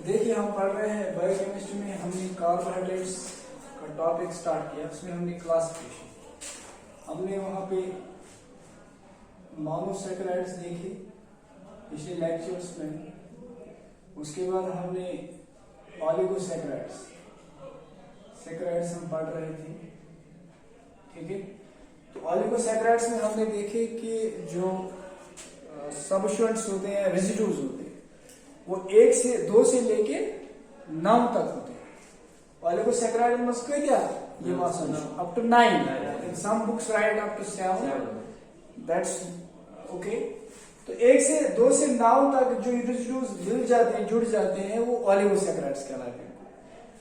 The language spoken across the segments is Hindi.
देखिए हम पढ़ रहे हैं बायोकेमिस्ट्री में हमने कार्बोहाइड्रेट्स का टॉपिक स्टार्ट किया। उसमें हमने क्लासिफिकेशन, हमने वहां पे मोनोसैकेराइड्स देखे पिछले लेक्चर्स में। उसके बाद हमने सैकेराइड्स हम पढ़ रहे थे, ठीक है। तो ऑलिगोसैकेराइड्स में हमने देखे कि जो सबस्टेंट्स होते हैं, रेजिड्यूज होते हैं, वो 2 से लेके 9 तक होते हैं। ऑलिगोसैकेराइड में क्या ये up to 9, in some books right up to 7, that's okay. तो 2 से 9 तक जो रेजिड्यूज जुड़ जाते हैं वो ऑलिगोसैकेराइड्स कहलाते हैं।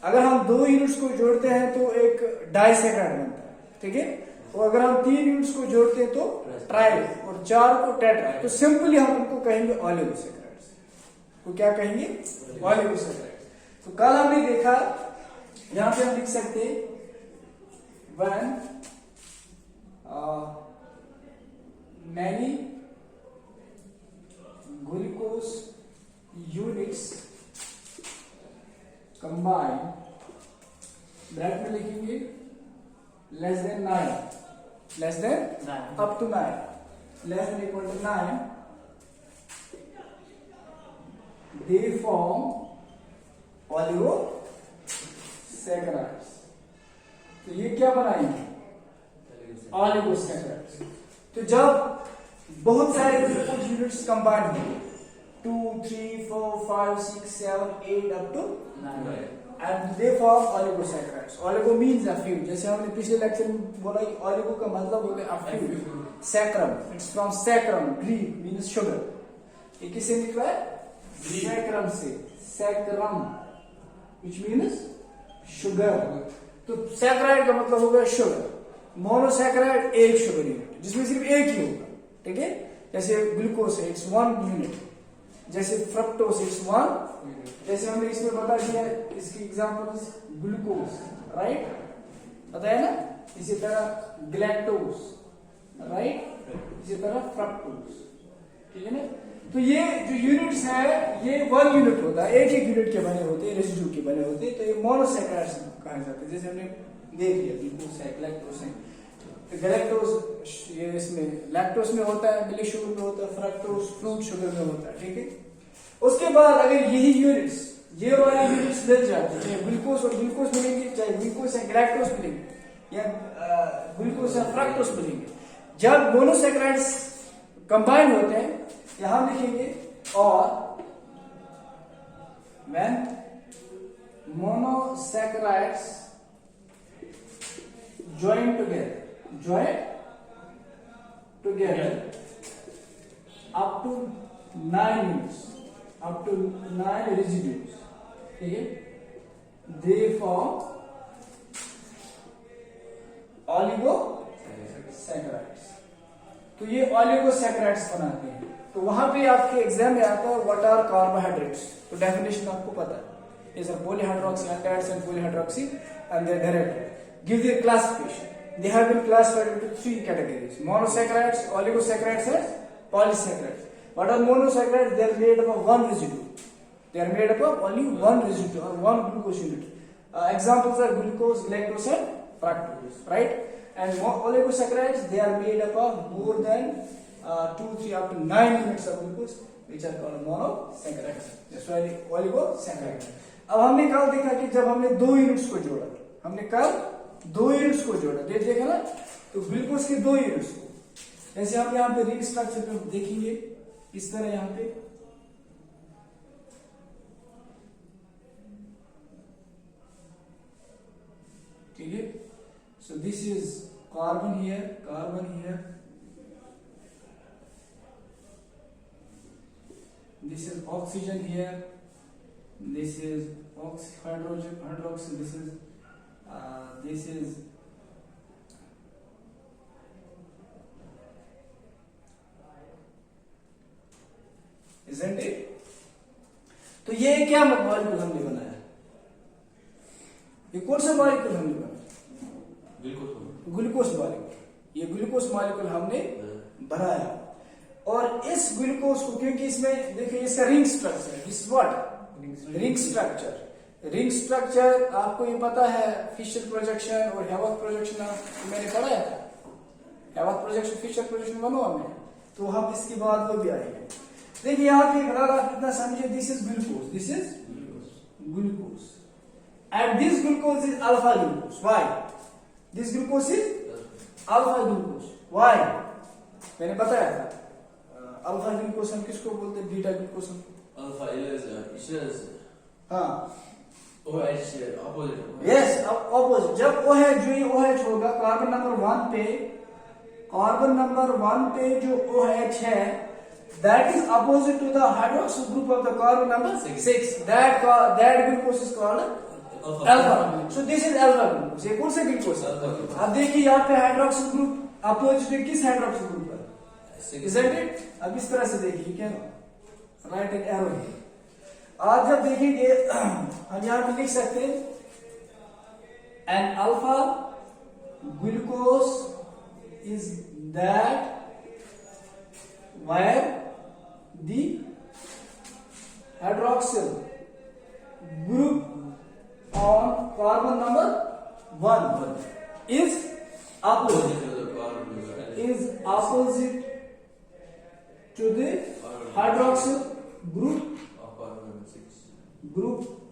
अगर हम 2 यूनिट्स को जोड़ते हैं तो एक डाइसैकेराइड बनता है, ठीक है। और अगर हम 3 यूनिट्स को जोड़ते हैं तो ट्राई, और 4 को टेट्रा। तो सिंपली हम उनको कहेंगे ऑलिगोसैकेराइड्स को। क्या कहेंगे? ऑलिगोसैकेराइड्स। तो कल हमने देखा, यहां पे हम लिख सकते हैं when many glucose units combine, bracket में लिखेंगे less than 9, up to 9, less than equal to 9, they form oligosaccharides। तो ये क्या बनाएंगे? ऑलिगोसैकेराइड्स। तो जब बहुत सारे ग्लूकोज यूनिट्स कंबाइन होंगे, 2, 3, 4, 5, 6, 7, 8 up to 9, and they form oligosaccharides। Oligo means a few. जैसे हमने पिछले लेक्चर में बोला कि ऑलिगो का मतलब होता है a few. Sacrum, it's from sacrum, Greek means sugar. ये किससे निकला है? सैक्रम से। Sacrum which means sugar. तो सैकेराइड का मतलब होगा शुगर। मोनोसैकेराइड एक शुगर यूनिट जिसमें सिर्फ एक ही होगा, ठीक है। जैसे ग्लूकोज है, इट्स 1 यूनिट। जैसे फ्रक्टोज, इट्स 1 यूनिट। जैसे हमने इसमें बता दिया, इसकी एग्जांपल्स ग्लूकोज, राइट, बताया ना। इसी तरह ग्लैक्टोज, राइट, इसी तरह फ्रक्टोज, ठीक है ना। तो ये जो यूनिट्स है ये 1 यूनिट होता है, एक यूनिट के बने होते हैं, रेसिड्यू के बने होते हैं। तो ये मोनोसैकेराइड्स कहा जाता है। जैसे हमने देख लिया, ग्लूकोज है, ग्लैक्टोज है। तो ग्लैक्टोज ये इसमें लैक्टोज में होता है, मिल्क शुगर में होता है, फ्रक्टोज फ्रूट शुगर में होता है, ठीक है। उसके बाद अगर यही यूनिट्स, ये वाले यूनिट्स मिल जाते हैं, चाहे ग्लूकोज और ग्लूकोज मिलेंगे, चाहे ग्लूकोज या ग्लैक्टोज मिलेंगे, या ग्लूकोज या फ्रक्टोज मिलेंगे। जब मोनोसैकेराइड्स कंबाइन होते हैं, यहां लिखेंगे और when monosaccharides join together up to 9 units, up to 9 residues, ठीक है, they form oligosaccharides। तो ये oligosaccharides बनाते हैं। तो वहां पे आपके एग्जाम में आता है व्हाट आर कार्बोहाइड्रेट्स। तो डेफिनेशन आपको पता है, is a polyhydroxyaldehydes and polyhydroxy and their derivative। Give their classification। They have been classified into 3 categories: monosaccharides, oligosaccharides and polysaccharides। What are monosaccharides? They are made up of 1 residue. They are made up of only 1 residue or 1 glucose unit। Examples are glucose, galactose and fructose, right? And oligosaccharides, they are made up of more than 2, 3 up to 9 units of glucose, which are called monosaccharides। That's why oligosaccharides। अब हमने कल देखा कि जब हमने 2 यूनिट्स को जोड़ा, देखा ना। तो ग्लूकोज के 2 यूनिट्स को, जैसे हम यहाँ पे रिंग स्ट्रक्चर पे देखेंगे, इस तरह यहाँ पे ठीक है। So this is carbon here, this is oxygen here, this is hydroxyl, this is isn't it? तो ये क्या मॉलिक्यूल हमने बनाया? ये कौन सा मॉलिक्यूल हमने बनाया? Glucose molecule. ये ग्लूकोज मॉलिक्यूल हमने बनाया। और इस ग्लूकोज को, क्योंकि इसमें देखिए इसका रिंग स्ट्रक्चर है, this what ring structure. Ring structure आपको ये पता है, फिशर प्रोजेक्शन और हैवॉक प्रोजेक्शन मैंने पढ़ाया था। हैवॉक प्रोजेक्शन, फिशर प्रोजेक्शन बनो हमें, तो हम इसके बाद वो भी आएंगे। देखिए यहाँ पे अगर आप इतना समझे, this is glucose, this is glucose and this glucose is alpha glucose. Why this glucose is alpha glucose? Why? मैंने बताया था अल्फा ग्लूकोज हम किसको बोलते हैं, बीटा ग्लूकोज हम Alpha is हाँ OH opposite. Yes opposite. जब OH जो ये OH होगा कार्बन नंबर 1 पे, कार्बन नंबर 1 पे जो OH है that is opposite to the hydroxyl group of the carbon number 6. That glucose is called alpha. So this is alpha glucose। ये कौन सा ग्लूकोज है? अब देखिए यहाँ पे हाइड्रोक्सिल ग्रुप अपोजिट है किस हाइड्रोक्सिल ग्रुप पर? Isn't it? अब इस तरह से देखिए क्या राइट एंड एरो है। आज जब देखेंगे हम यहां पे लिख सकते हैं an alpha glucose is that where the hydroxyl group on carbon number 1 is opposite to the hydroxyl group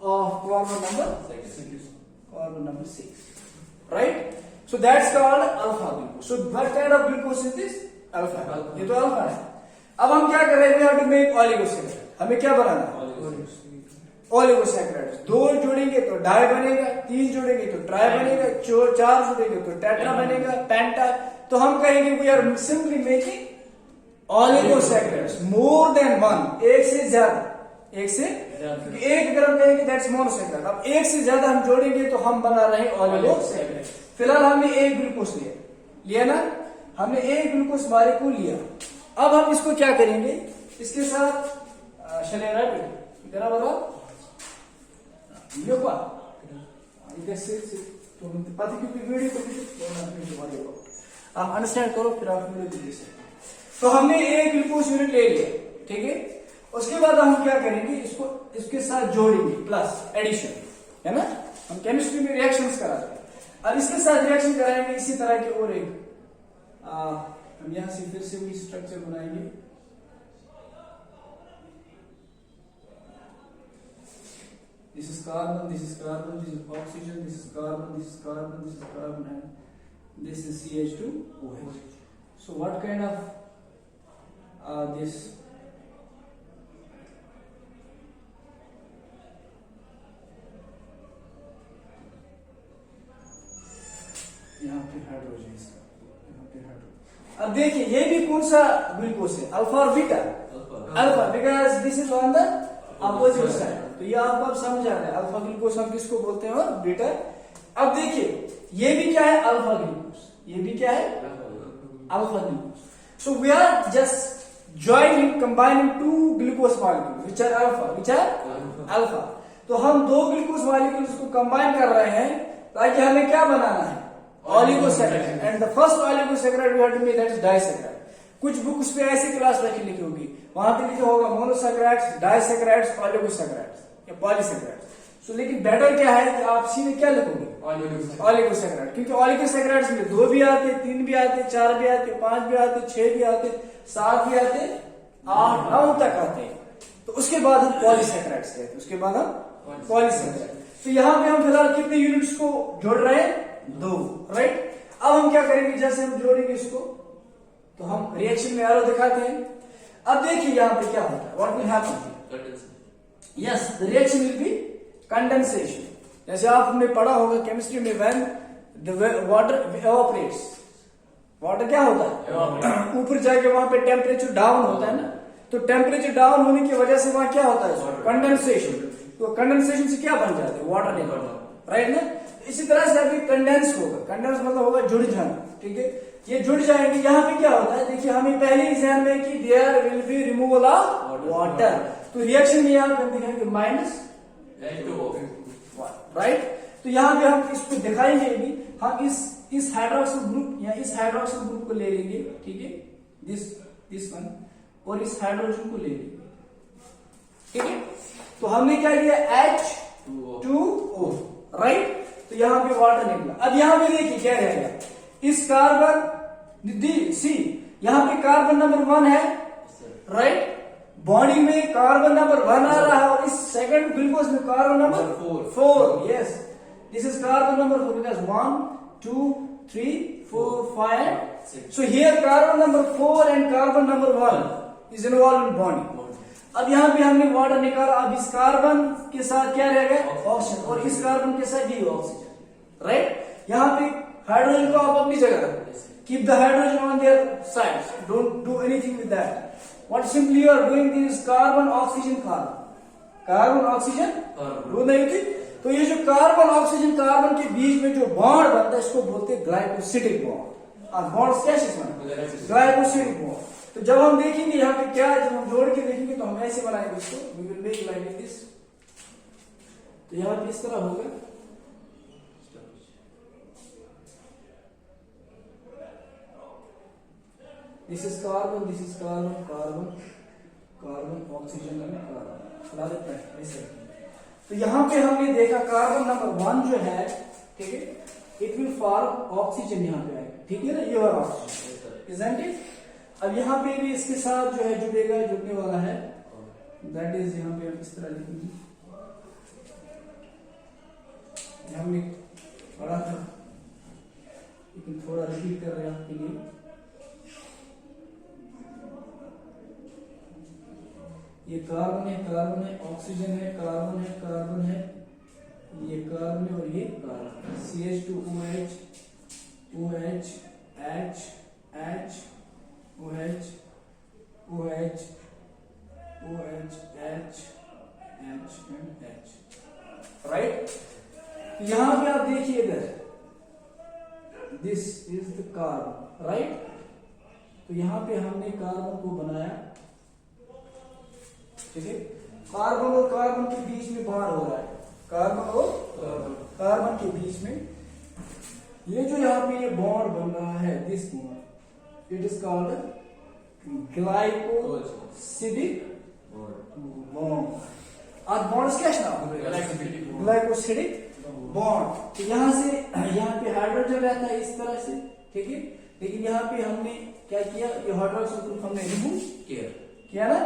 of carbon number 6, right? So that's called alpha glucose. So what kind of glucose is this? Alpha। ये तो alpha है। अब हम क्या कर रहे हैं? We have to make oligosaccharides। हमें क्या बनाना है? ओलिगोसैकराइड्स। 2 जोड़ेंगे तो डाई बनेगा, 3 जोड़ेंगे तो ट्राई बनेगा, 4 जोड़ेंगे तो टेट्रा बनेगा, पेंटा। तो हम कहेंगे we are simply making oligosaccharides more than 1, एक से ज्यादा, एक अगर हम कहेंगे दैट्स मोनोसैकराइड। अब एक से ज्यादा हम जोड़ेंगे तो हम बना रहे हैं ओलिगोसैकराइड। फिलहाल हमने एक ग्लूकोज लिया ना, हमने एक ग्लूकोज मॉलिक्यूल लिया। अब हम इसको क्या करेंगे? इसके साथ शलेरा इतना बड़ा योगा इधर तो पता क्योंकि वीडियो को आप अंडरस्टैंड करो, फिर आप वीडियो देख सकते। तो हमने एक ग्लूकोज यूनिट ले लिया, ठीक है। उसके बाद हम क्या करेंगे? इसको इसके साथ जोड़ेंगे, प्लस एडिशन, है ना। हम केमिस्ट्री में रिएक्शंस कराते हैं। अब इसके साथ रिएक्शन कराएंगे इसी तरह के और एक हम यहां से फिर से वही स्ट्रक्चर बनाएंगे। This is carbon, this is carbon, this is oxygen, this is carbon, this is carbon, this is carbon, and this is CH2OH. So what kind of this? यहाँ पे हाइड्रोजन, यहाँ पे हाइड्रोजन। अब देखिए ये भी कौन सा ग्लूकोज है? अल्फा और beta? Alpha, because this is on the opposite side. तो ये आपको अब समझ आ रहा है अल्फा ग्लूकोज हम किसको बोलते हैं और बीटा। अब देखिए ये भी क्या है? Alpha glucose. ये भी क्या है? Alpha glucose. So we are just joining, combining 2 glucose molecule which are alpha. तो हम 2 ग्लूकोज मॉलिक्यूल्स को कंबाइन कर रहे हैं ताकि हमें क्या बनाना है? Oligosaccharide. And the first oligosaccharide we have to make that is disaccharide. कुछ बुक उस पे ऐसी क्लास रखी लिखी होगी, वहां पे लिखा होगा मोनोसैकराइड्स, डाइसैकराइड्स, ओलिगोसैकराइड्स या पॉलीसैकराइड्स। सो लेकिन बेटर क्या है कि आप सीधे क्या लिखोगे? ओलिगोसैकराइड। क्योंकि ओलिगोसैकराइड्स में 2 भी आते, 3 भी आते, 4 भी आते, 5 भी आते, 6 भी आते, 7 भी आते, 8, 9 तक आते हैं। तो उसके बाद हम पॉलीसैकराइड्स कहते हैं। उसके बाद हम पॉलीसैकराइड। तो यहाँ पे हम फिलहाल कितने यूनिट्स को जोड़ रहे हैं? 2, राइट। अब हम क्या करेंगे? जैसे हम जोड़ेंगे इसको तो हम रिएक्शन में एरो दिखाते हैं। अब देखिए यहाँ पे क्या होता है, what will happen? Yes, the reaction will be condensation. जैसे आपने पढ़ा होगा केमिस्ट्री में, when the water evaporates, water क्या होता है? ऊपर जाके वहां पे टेम्परेचर डाउन होता है ना। तो टेम्परेचर डाउन होने की वजह से वहां क्या होता है? कंडेंसेशन। तो कंडेंसेशन से क्या बन जाता है? वाटर निकल, राइट ना। इसी तरह से अभी कंडेंस होगा। कंडेंस मतलब होगा जुड़ जाना, ठीक है। ये जुड़ जाएंगे। यहाँ पे क्या होता है? देखिए हमें पहले एग्जाम में कि there will be removal of water. तो रिएक्शन में यहाँ पे हम दिखाएंगे -H2O, राइट। तो यहाँ पे हम इसको दिखाएंगे भी, हम इस हाइड्रोक्सिल ग्रुप या इस हाइड्रोक्सिल ग्रुप को ले लेंगे, ठीक है, दिस वन, और इस हाइड्रोजन को ले लेंगे, ठीक है। तो हमने क्या लिया H2O, राइट। तो यहाँ पे वाटर निकला। अब यहाँ पे देखिए क्या रहेगा, इस कार्बन सी, यहाँ पे कार्बन नंबर 1 है, राइट। बॉडी में कार्बन नंबर 1 आ रहा है और इस सेकंड ग्लूकोज में carbon number 4। Yes, this is carbon number 4 because 1 2 3 4 5 so here carbon number 4 and carbon number 1 is involved in bonding. अब यहाँ पे हमने वाटर निकाला। अब इस कार्बन के साथ क्या रहेगा, ऑक्सीजन, और इस कार्बन के साथ ये ऑक्सीजन, राइट। यहाँ पे हाइड्रोजन को आप अपनी जगह रखो, keep the hydrogen on their sides, don't do anything with that. What simply you are doing this carbon oxygen carbon oxygen डू नहीं थी। तो ये जो कार्बन ऑक्सीजन कार्बन के बीच में जो बॉन्ड बनता है इसको बोलते हैं ग्लाइकोसिडिक बॉन्ड। और बॉन्ड कैसे बनते हैं, ग्लाइकोसिडिक बॉन्ड। तो जब हम देखेंगे यहाँ पे क्या है, जब हम जोड़ के देखेंगे तो हम ऐसे बनाएंगे इसको, we will make like this. तो यहाँ पे इस तरह होगा, this is carbon, this is carbon, carbon carbon oxygen में कार्बन चला देता है ऐसे। तो यहाँ पे हमने देखा कार्बन नंबर 1 जो है, ठीक है, इट विल फॉर्म ऑक्सीजन, यहाँ पे आएगा, ठीक है ना, ये वाला ऑक्सीजन, इजंट इट। अब यहाँ पे भी इसके साथ जो है जुड़ेगा, जुड़ने वाला है, दैट इज यहाँ पे हम इस तरह लिखेंगे, हमने पढ़ा था लेकिन थोड़ा रिपीट कर रहे हैं आपके लिए। ये कार्बन है, कार्बन है, ऑक्सीजन है, कार्बन है, कार्बन है, ये कार्बन है और ये carbon, CH2OH OH H H OH OH OH H H and H, right. यहां पे आप देखिए इधर, this is the carbon, right. तो यहां पे हमने कार्बन को बनाया, ठीक है। कार्बन और कार्बन के बीच में बॉन्ड हो रहा है, कार्बन और कार्बन के बीच में ये जो यहाँ पे ये बॉन्ड बन रहा है, this bond, it is called glycosidic bond. आज बॉन्ड क्या है, ग्लाइकोसिडिक बॉन्ड। तो यहाँ से यहाँ पे हाइड्रोजन रहता है इस तरह से, ठीक है। लेकिन यहाँ पे हमने क्या किया, ये हाइड्रोक्सिल ग्रुप हमने रिमूव किया ना।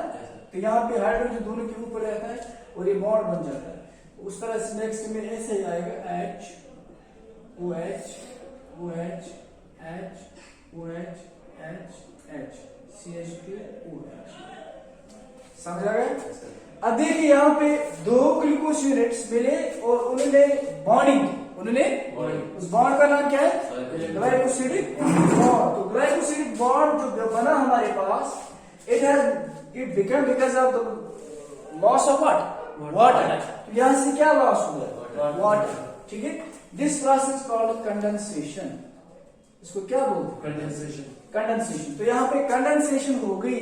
तो यहाँ पे हाइड्रोजन दोनों के ऊपर रहता है और ये बॉन्ड बन जाता है। उस तरह से नेक्स्ट में ऐसे ही आएगा, H OH OH H OH H H CH2OH, समझ आ गया। अब देखिए यहाँ पे 2 ग्लूकोज यूनिट्स मिले और उन्होंने बॉन्डिंग की, उन्होंने उस बॉन्ड का नाम क्या है, ग्लाइकोसिडिक बॉन्ड। तो ग्लाइकोसिडिक बॉन्ड जो बना हमारे पास, it became because of the loss of what, water। तो यहाँ से क्या लॉस हुआ, वाटर, ठीक है। दिस प्रोसेस कॉल्ड कंडेंसेशन, इसको क्या बोलते हैं, कंडेंसेशन। तो यहाँ पे कंडेंसेशन हो गई।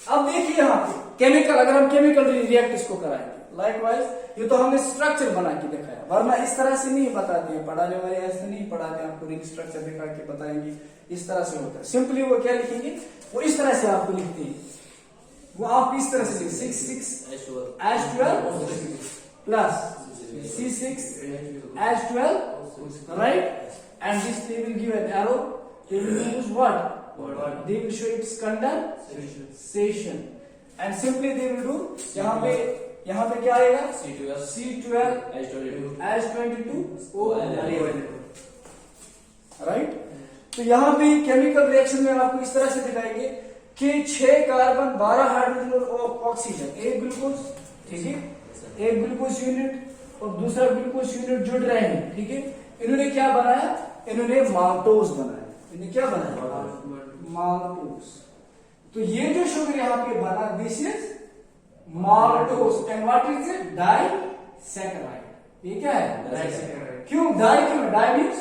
अब देखिए यहाँ पे केमिकल, अगर हम केमिकल रिएक्ट इसको कराएंगे, लाइकवाइज ये तो हमने स्ट्रक्चर बना के दिखाया, वरना इस तरह से नहीं बताते हैं पढ़ाने वाले, ऐसे नहीं पढ़ाते आपको, रिंग स्ट्रक्चर दिखा के बताएंगे, इस तरह से होता है। सिंपली वो क्या लिखेंगे, वो इस तरह से आपको लिखते हैं, वो आप इस तरह से 6H12 plus C6H12, right? And this they will give an arrow. They will use what? They will show its condensation. And simply they will do, यहाँ पे क्या आएगा, C12 H22 O11, right? तो यहाँ पे केमिकल रिएक्शन में आपको इस तरह से दिखाएंगे कि 6 कार्बन 12 हाइड्रोजन और ऑक्सीजन, एक ग्लूकोज, ठीक है, एक ग्लूकोज यूनिट और दूसरा ग्लूकोज यूनिट जुड़ रहे हैं, ठीक है। इन्होंने क्या बनाया, इन्होंने माल्टोज बनाया। इन्होंने क्या बनाया, माल्टोज। तो ये जो शुगर यहाँ पे बना, this is maltose and what is it, disaccharide. ये क्या है, डाइसैकेराइड। क्यों डाई, क्यों डाई मीन्स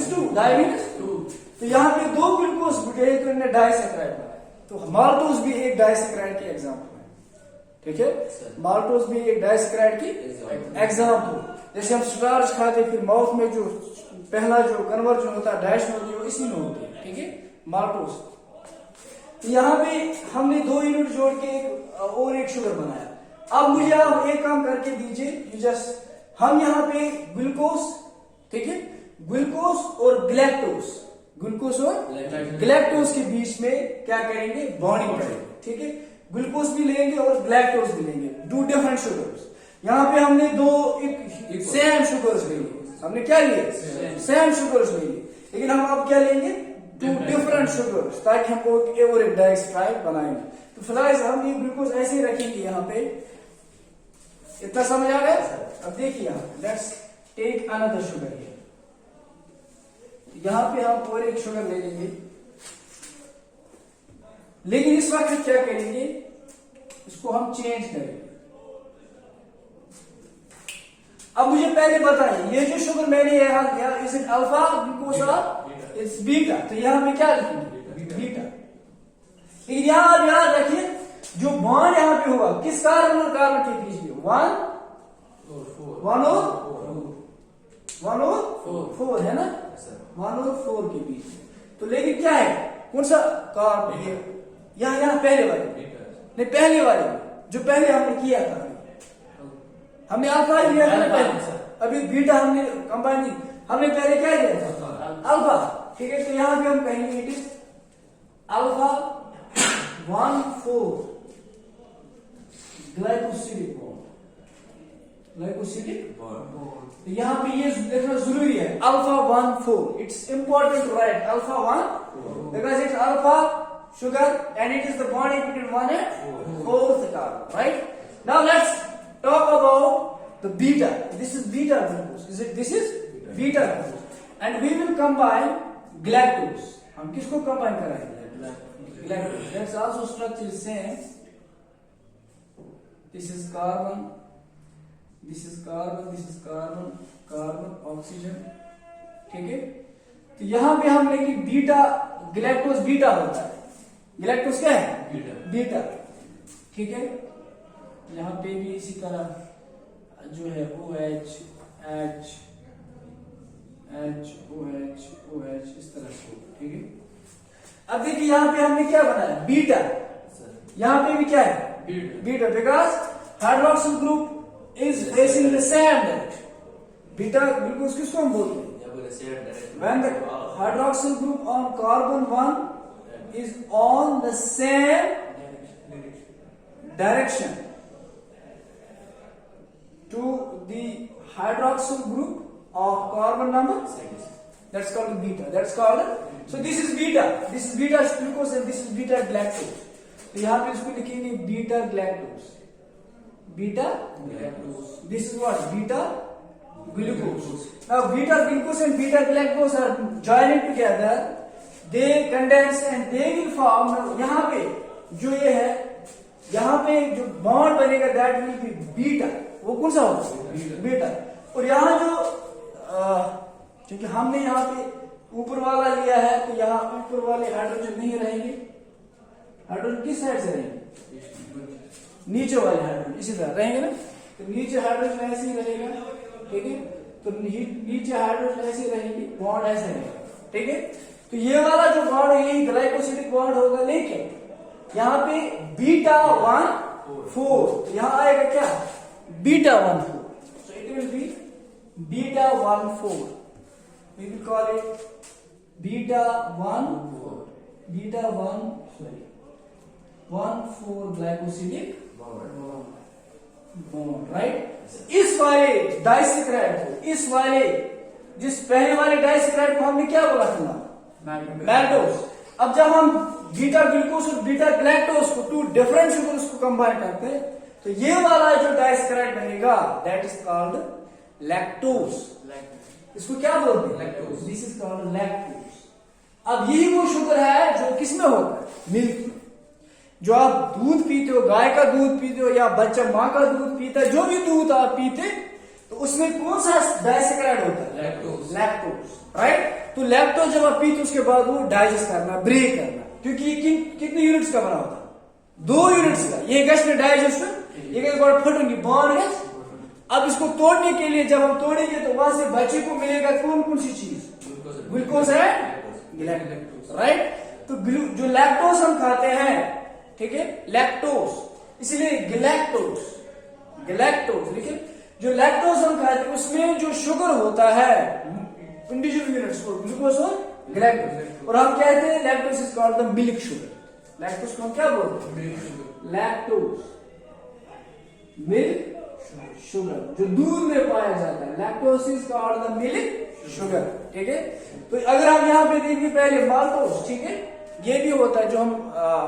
2, डाई मीन्स 2। तो यहाँ पे 2 ग्लूकोज जुड़े तो इन्होंने डाइसैकेराइड बनाया। तो माल्टोज भी एक डाइसैकेराइड की एग्जांपल है, ठीक है। माल्टोज भी एक डाइसैकेराइड की एग्जांपल। जैसे हम स्टार्च खाते, फिर माउथ में जो पहला जो कन्वर्जन होता है डाइश में होती है, वो इसी में होती है, ठीक है, माल्टोज। यहाँ पे हमने 2 यूनिट जोड़ के और एक शुगर बनाया। अब मुझे आप एक काम करके दीजिए, यू जस्ट, हम यहाँ पे ग्लूकोज, ठीक है, ग्लूकोज और ग्लैक्टोज, ग्लूकोज और ग्लैक्टोज के बीच में क्या करेंगे, बॉन्डिंग करेंगे, ठीक है। ग्लूकोज भी लेंगे और ग्लैक्टोज भी लेंगे, 2 डिफरेंट शुगर्स। यहाँ पे हमने दो एक सेम शुगर्स लिए, हमने क्या लिए, सेम शुगर्स लिए, लेकिन हम अब क्या लेंगे, 2 डिफरेंट शुगर्स, ताकि हमको और एक डाइस्ट्राइड बनाएंगे। तो फिलहाल हम ये ग्लूकोज ऐसे ही रखेंगे यहाँ पे। इतना समझ आ गया? अब देखिए let's take another sugar here. यहाँ पे हम और एक शुगर ले लेंगे, लेकिन इस वक्त क्या करेंगे, इसको हम चेंज करेंगे। अब मुझे पहले बताइए, ये जो शुगर मैंने यहाँ लिया, इज इट अल्फा ग्लूकोज और इट्स बीटा, तो यहाँ पे क्या लिखेंगे, बीटा। लेकिन यहाँ आप याद रखिए, जो बॉन्ड यहाँ पे हुआ किस कार्बन और कार्बन के बीच में, 1 और 4 है ना, 1 और 4 के बीच में। तो लेकिन क्या है, कौन सा कार्बन, यहाँ पहले वाले नहीं, पहले वाले जो पहले हमने किया था, हमने अल्फा लिया था पहले, अभी बीटा हमने कंबाइन, हमने पहले क्या लिया था, अल्फा, ठीक है। तो यहाँ पे हम कहेंगे it is alpha 1,4 glycosidic bond, glycosidic bond. तो यहाँ पे ये देखना जरूरी है, alpha 1,4, it's important to write alpha 1 because it's alpha sugar and it is the bond between 1 and 4th carbon, right? Now let's talk about the beta. This is beta glucose. Is it? This is beta glucose, and we will combine galactose. हम किसको combine कराएंगे? Galactose. That's also structure is same. This is carbon. This is carbon. This is carbon. Carbon, oxygen. ठीक है? तो यहाँ पे हम लेंगे बीटा, galactose बीटा होता है। गैलेक्टोज क्या है, बीटा, ठीक है। यहाँ पे भी इसी तरह जो है OH, H, H, OH, OH इस तरह से, ठीक है। अब देखिए यहाँ पे हमने क्या बनाया, बीटा, यहाँ पे भी क्या है, beta, because hydroxyl group is facing the same direction. Beta glucose किसको हम बोलते हैं, when the hydroxyl group on carbon 1 is on the same direction to the hydroxyl group of carbon number 6. That's called beta. That's called, so this is beta. This is beta glucose and this is beta galactose. तो यहाँ पे इसको लिखेंगे beta galactose. Beta galactose. This is what, beta glucose. Now beta glucose and beta galactose are joining together. They condense and they will form, यहाँ पे जो ये है, यहाँ पे जो बॉन्ड बनेगा that will be बीटा, वो कौन सा होगा, बीटा। और यहाँ जो क्योंकि हमने यहाँ पे ऊपर वाला लिया है, तो यहाँ ऊपर वाले हाइड्रोजन नहीं रहेंगे, हाइड्रोजन किस साइड से रहेंगे, नीचे वाले हाइड्रोजन इसी तरह रहेंगे ना, तो नीचे हाइड्रोजन ऐसे ही रहेगा, ठीक है। तो नीचे हाइड्रोजन ऐसे ही रहेंगे, बॉन्ड ऐसे रहेगा, ठीक है। तो ये वाला जो बॉन्ड है यही ग्लाइकोसिलिक बॉन्ड होगा, लेकिन यहाँ पे बीटा 1,4, यहाँ आएगा क्या, beta 1,4, so it will be beta 1,4, we will call it beta 1,4, beta 1,4 glycosidic bond, right. इस वाले डाइसैकराइड को, इस वाले जिस पहले वाले डाइसैकराइड को हमने क्या बोला था, मैल्टोज। अब जब हम बीटा ग्लूकोज और बीटा गैलेक्टोज को, 2 डिफरेंट शुगर्स को कंबाइन करते हैं, तो ये वाला जो डाइसैकराइड बनेगा दैट इज कॉल्ड लैक्टोज। इसको क्या बोलते हैं, lactose. This is called lactose. अब यही वो शुगर है जो किसमें होता है, मिल्क में। जो आप दूध पीते हो, गाय का दूध पीते हो या बच्चा माँ का दूध पीता है, जो भी दूध आप पीते, तो उसमें कौन सा डाइसैकराइड होता है, लैक्टोज, राइट। तो लैक्टोज जब आप पीते उसके बाद वो डाइजेस्ट करना, ब्रेक करना, क्योंकि ये कितने यूनिट्स का बना होता है, 2 यूनिट्स का। ये गैस में डाइजेशन, एक बार फटेंगे बॉन्ड गैस। अब इसको तोड़ने के लिए जब हम तोड़ेंगे तो वहां से बच्चे को मिलेगा कौन सी चीज, ग्लूकोज है, लैक्टोज, राइट। तो जो लैक्टोज हम खाते हैं, ठीक है, लैक्टोज, इसलिए गैलेक्टोज, गैलेक्टोज। लेकिन जो लैक्टोज हम खाते हैं उसमें जो शुगर होता है इंडिविजुअल यूनिट्स को ग्लूकोज और गैलेक्टोज, और हम कहते हैं lactose is called the milk sugar. Lactose को हम क्या बोलते हैं? लैक्टोज, मिल्क शुगर, जो दूध में पाया जाता है। Lactose is called the milk sugar, ठीक है। तो अगर हम यहाँ पे देखेंगे पहले माल्टोज, ठीक है, ये भी होता है जो हम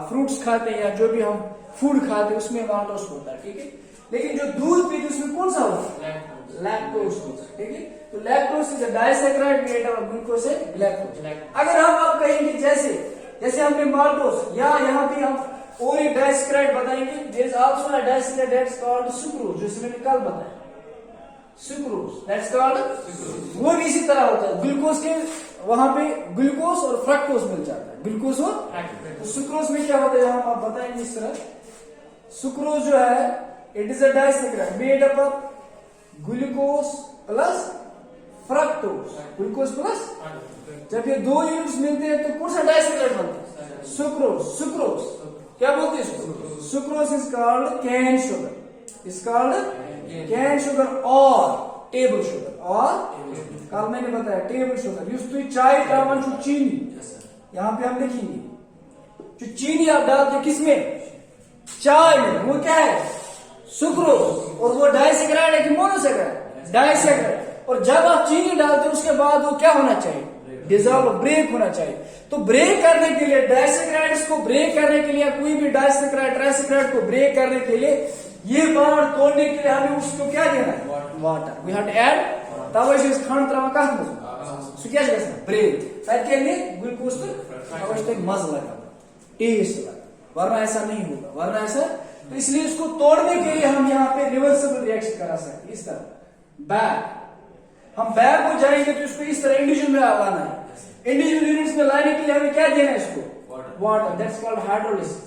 फ्रूट्स खाते हैं या जो भी हम फूड खाते हैं उसमें माल्टोज होता है, ठीक है। लेकिन जो दूध पीते उसमें कौन सा होता है? लैक्टोज होता है, ठीक है। तो lactose is a disaccharide made of glucose and lactose. अगर हम अब कहेंगे जैसे हमने माल्टोज या यहाँ पे हम और एक डाइसैकेराइड बताएंगे, there is also a disaccharide that's called sucrose, जो मैंने कल बताया सुक्रोज, दैट्स कॉल्ड। वो भी इसी तरह होता है, ग्लूकोज के वहां पे ग्लूकोज और फ्रक्टोज मिल जाता है, ग्लूकोज और तो सुक्रोज में क्या होता है हम आप बताएंगे इस तरह। सुक्रोज जो है it is a disaccharide made up of glucose plus fructose, glucose plus. जब ये दो यूनिट्स मिलते हैं तो कौन सा डाइसैकेराइड बनता है? सुक्रोज। सुक्रोज क्या बोलते हैं इसको? Sucrose is called cane sugar, is called cane sugar और टेबल शुगर, और कल मैंने बताया टेबल शुगर यूज टू चाय ट्रावन टू चीनी। यहाँ पे हम लिखेंगे जो चीनी आप डालते किसमें? चाय में, वो क्या है? सुक्रोज। और वो डाइसैकेराइड है कि मोनोसैकेराइड? डाइसैकेराइड। और जब आप चीनी डालते हो उसके बाद वो क्या होना चाहिए? डिजॉल्व, ब्रेक होना चाहिए। तो ब्रेक करने के लिए डाइसैकेराइड्स को ब्रेक करने के लिए, कोई भी डाइसैकेराइड ट्राइसैकेराइड को ब्रेक करने के लिए, ये बॉन्ड तोड़ने के लिए हमें उसको क्या देना है? Water. We have to add तवे से खंड त्रवा का सो क्या गया ब्रेक ताकि लिए ग्लूकोज तो अवश्य मजा लगा, टेस्ट लगा, वरना ऐसा नहीं होगा, वरना ऐसा। तो इसलिए इसको तोड़ने के लिए हम यहाँ पे रिवर्सिबल रिएक्शन करा सकते हैं इस तरह। बैक हम बैक को जाएंगे तो इसको इस तरह इंडिविजुअल में लाना है। इंडिविजुअल यूनिट्स में लाने के लिए हमें क्या देना है? इसको water, that's called hydrolysis.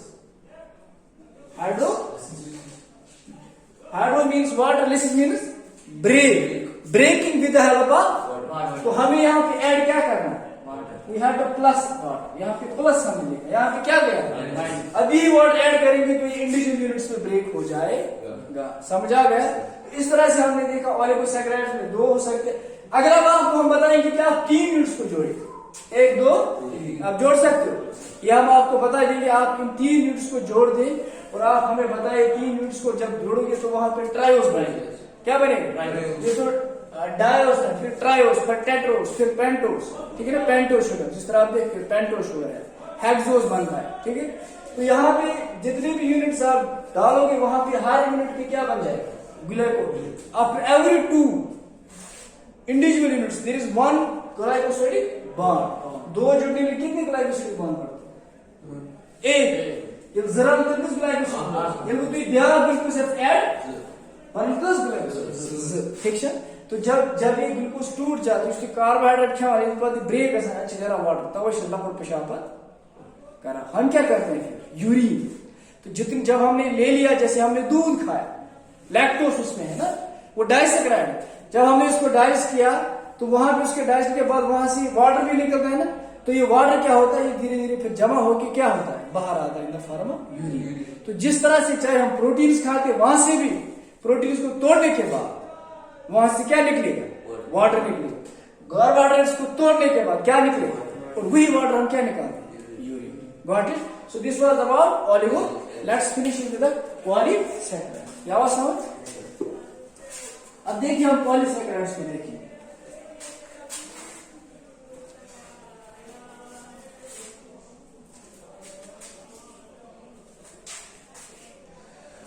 Hydro means water, lysis means break, breaking with the help of. तो हमें यहाँ पे ऐड क्या करना है? We have to plus water, यहाँ पे प्लस हमने लिखा, यहाँ पे क्या गया? अभी वाटर ऐड करेंगे तो ये इंडिविजुअल यूनिट्स में ब्रेक हो जाएगा। समझा गया? इस तरह से हमने देखा ओलिगोसैकेराइड्स में दो हो सकते। अगर अब आपको हम बताएंगे कि आप 3 यूनिट्स को जोड़े, 1 2 आप जोड़ सकते हो, या हम आपको बता देंगे आप इन 3 यूनिट्स को जोड़ दें और आप हमें बताए 3 यूनिट्स को जब जोड़ोगे तो वहां पे ट्रायोस बनेंगे। क्या बनेगा? ये तो डायोस है, फिर ट्रायोस, फिर टेट्रोस, फिर पेंटोस, ठीक है ना। पेंटोस शुगर जिस तरह आप देखते हैं पेंटोस शुगर है, हेक्सोस बनता है, ठीक है। तो यहाँ पे जितने भी यूनिट्स आप डालोगे वहां पे हर यूनिट पे क्या बन जाएगा? Glucose. After every 2 individual units there is 1 glycosidic bond. 2 जुड़ने में कितने ग्लाइकोसिडिक बॉन्ड पड़ते हैं? 1। ये जरा कितने ग्लाइकोसिडिक, ये तो ध्यान बिल्कुल से ऐड 1 प्लस ग्लाइकोसिड, ठीक है। तो जब ये ग्लूकोज टूट जाता है उसके कार्बोहाइड्रेट क्या वाले बाद ब्रेक ऐसा अच्छी तरह वाटर तब से लपट पेशाब करा। हम क्या करते हैं? यूरिन। तो जितने जब हमने ले लिया, जैसे हमने दूध खाया, लैक्टोज उसमें है ना, वो डाइसैकेराइड, जब हमने उसको डाइस किया तो वहां पे उसके डाइस के बाद वहां से वाटर भी निकलता है ना, तो ये वाटर क्या होता है? ये धीरे धीरे फिर जमा होकर क्या होता है? बाहर आता है in the form of urine. तो जिस तरह से चाहे हम प्रोटीन्स खाते वहां से भी प्रोटीन्स को तोड़ने के बाद वहां से क्या निकलेगा? वाटर निकलेगा। कार्बोहाइड्रेट्स को तोड़ने के बाद क्या निकलेगा? और वही वाटर हम क्या निकालते? Urine. Got it? So this was about oligo. Let's finish with the polysaccharide. क्या हुआ समझ? अब देखिए हम पॉलीसैकेराइड्स को देखिए।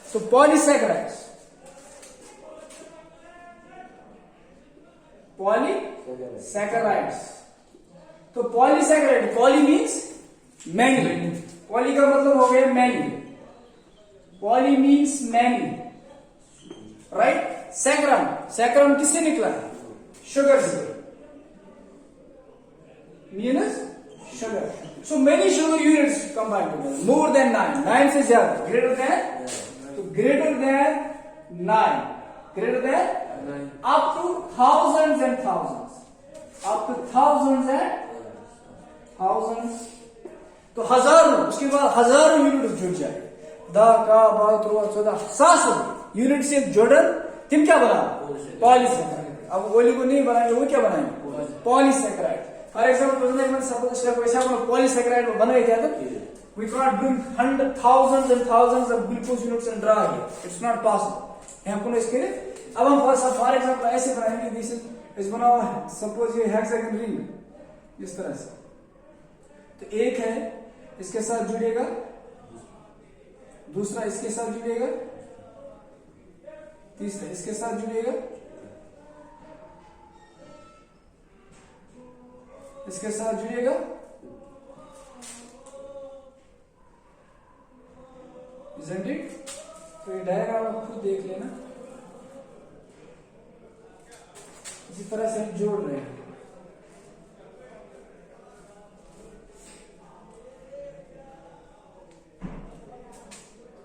तो पॉलीसैकेराइड्स, पॉलीसैकेराइड्स। तो polysaccharide, poly means many, poly का मतलब हो गया many, poly means many, right. Saccharum, saccharum किससे निकला? शुगर से, means sugar. So many sugar units combined together, more than 9 से ज्यादा, ग्रेटर देन, तो greater than 9, greater than up to thousands and thousands, up to thousands and thousands। तो हजारों, उसके बाद हजारों यूनिट जुड़ जाए, 10 का 12 13 14 सासों यूनिट से जोड़न तुम क्या बना पॉलीसेकेराइड। अब ओलिगो नहीं बनाएंगे, वो क्या बनाएंगे polysaccharide. For example suppose polysaccharide बनाए थे तो we can't bring thousands and thousands of glucose units and draw here. It's not possible. हम कौन इसके लिए अब हम फॉर एग्जाम्पल ऐसे बनाएंगे, दिस इज बना हुआ है सपोज ये हेक्सागन रिंग इस तरह से, तो एक है इसके साथ जुड़ेगा, दूसरा इसके साथ जुड़ेगा, तीसरा इसके साथ जुड़ेगा, इसके साथ जुड़ेगा, isn't it? तो ये डायग्राम आप खुद देख लेना, इसी तरह से हम जोड़ रहे हैं।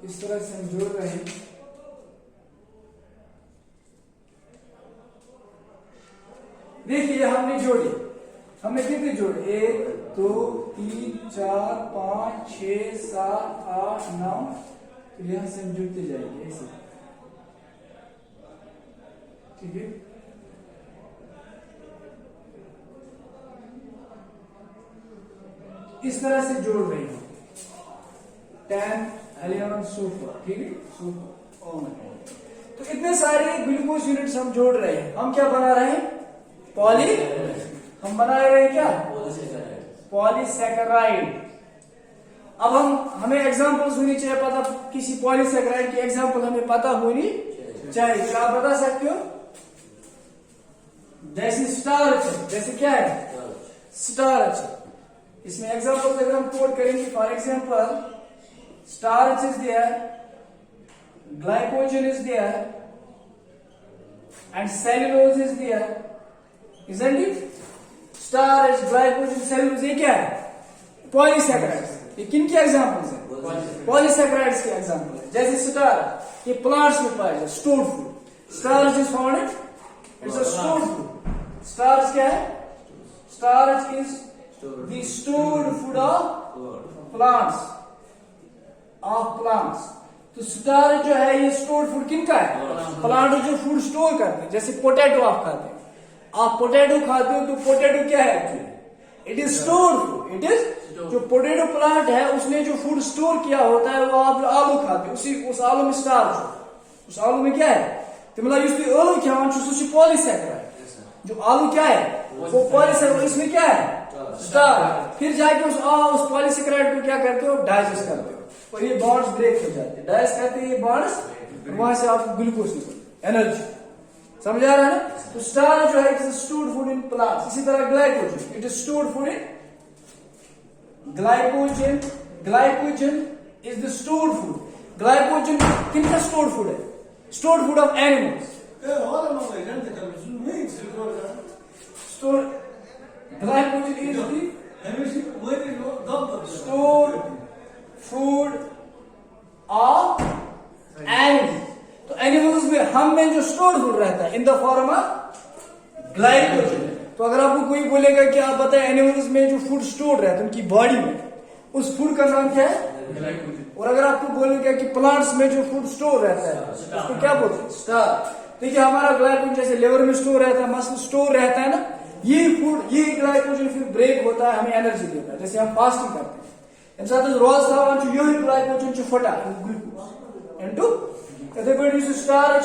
इस तरह से हम जोड़ रहे हैं। देखिए हमने जोड़ी, हमने कितने जोड़े 1 2 3 4 5 6 7 8 9, तो यहां से हम जुड़ते जाएंगे ऐसे, ठीक है। इस तरह से जोड़ रहे हैं 10 11 सोफा, ठीक है सोफा। तो इतने सारे ग्लूकोज यूनिट्स हम जोड़ रहे हैं, हम क्या बना रहे हैं पॉली, हम बना रहे हैं क्या पॉलीसेकेराइड। अब हमें एग्जांपल्स होनी चाहिए पता, किसी पॉलीसेकेराइड की एग्जांपल हमें पता होनी चाहिए। क्या आप बता सकते हो? जैसे स्टार्च, जैसे क्या है स्टार्च, इसमें एग्जांपल अगर हम कोड करेंगे, for example starch is there, glycogen is there and cellulose is there, isn't it? Starch glycogen cellulose ये क्या है पॉलीसेकेराइड्स। ये किन के एग्जांपल्स हैं पॉलीसेकेराइड्स के एग्जांपल है। जैसे स्टार्च ये प्लांट्स में पाया जाए, stored food, starch is found in it's a stored food. Starch क्या है? Starch is the stored food of plants, of plants. तो स्टार्च जो है ये स्टोर्ड फूड किन का है? प्लांट जो फूड स्टोर करते हैं, जैसे पोटैटो आप खाते हैं, आप पोटैटो खाते हो तो पोटैटो क्या है actually it is stored food, it is जो पोटैटो प्लांट है उसने जो फूड स्टोर किया होता है वो आप आलू खाते हो, उस आलू में स्टार्च, उस आलू में क्या है तो मतलब इसमें आलू क्या पॉलीसेकेराइड, जो आलू क्या है वो पॉलीसेकेराइड, इसमें क्या है स्टार्च। फिर जाके उस पॉलीसेकेराइड को क्या करते हो डाइजेस्ट करते हो और ये बॉन्ड्स ब्रेक हो जाते हैं, डाइजेस्ट करते हैं ये बॉन्ड्स, वहां से आपको ग्लूकोज निकलता एनर्जी। समझ आ रहा है ना? तो स्टार्च जो है it is stored food in plants. इसी तरह glycogen it is stored food in glycogen, glycogen is the stored food. Glycogen किनका स्टोर्ड फूड है? Stored food of animals. Glycogen is the stored food of animals. तो एनिमल्स में हम में जो स्टोर्ड फूड रहता है in the form of glycogen. तो अगर आपको कोई बोलेगा कि आप बताएं एनिमल्स में जो फूड स्टोर रहता है उनकी बॉडी में, उस फूड का नाम क्या है ग्लाइकोजन। और अगर आपको बोलेगा कि प्लांट्स में जो फूड स्टोर रहता है उसको क्या बोलते हैं स्टार्च। देखिए हमारा ग्लाइकोजन जैसे लिवर में स्टोर रहता है, मसल स्टोर रहता है ना, ये फूड ये ग्लाइकोजन फिर ब्रेक होता है, हमें एनर्जी देता है। जैसे हम फास्टिंग करते हैं इंसान रोज thawan यो ग्लाइकोजन फटा ग्लूकोज इनटू इथे पे यह स्टार्च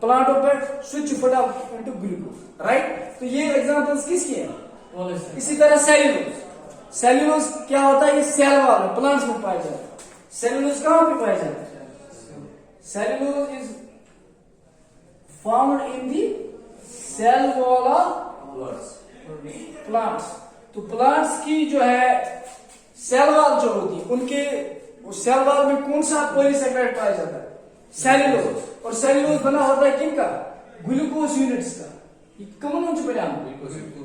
प्लांटों पे स्विच फटा इनटू ग्लूकोज, राइट। तो ये एग्जांपल्स किसके हैं? इसी तरह सेल्यूलोज, सेल्यूलोज क्या होता है? ये सेल वॉल में प्लांट्स में पाया जाता है। सेल्यूलोज कहां पे पाया जाता है? Cellulose is found in the cell wall of plants. तो प्लांट्स की जो है सेल वॉल जो होती है उनके उस सेल वॉल में कौन सा पॉलीसेकेराइड पाया जाता है? सेल्यूलोज। और सेल्यूलोज बना होता है किनका? ग्लूकोज यूनिट्स का। Come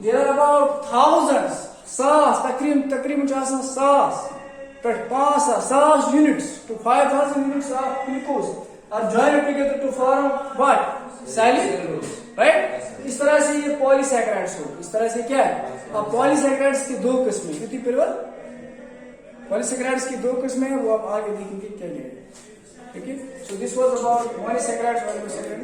there are about thousands, सास तकरीबन 100 पे 500 units to 5000 units of glucose are joined together to form what? Cellulose, right? इस तरह से ये पॉलीसेकेराइड्स हो। इस तरह से क्या है? अब पॉलीसेकेराइड्स की दो किस्में, पॉलीसेकेराइड्स की 2 किस्में हैं, वो आप आगे देखेंगे क्या क्या है. ठीक है. So this was about monosaccharides, oligosaccharides.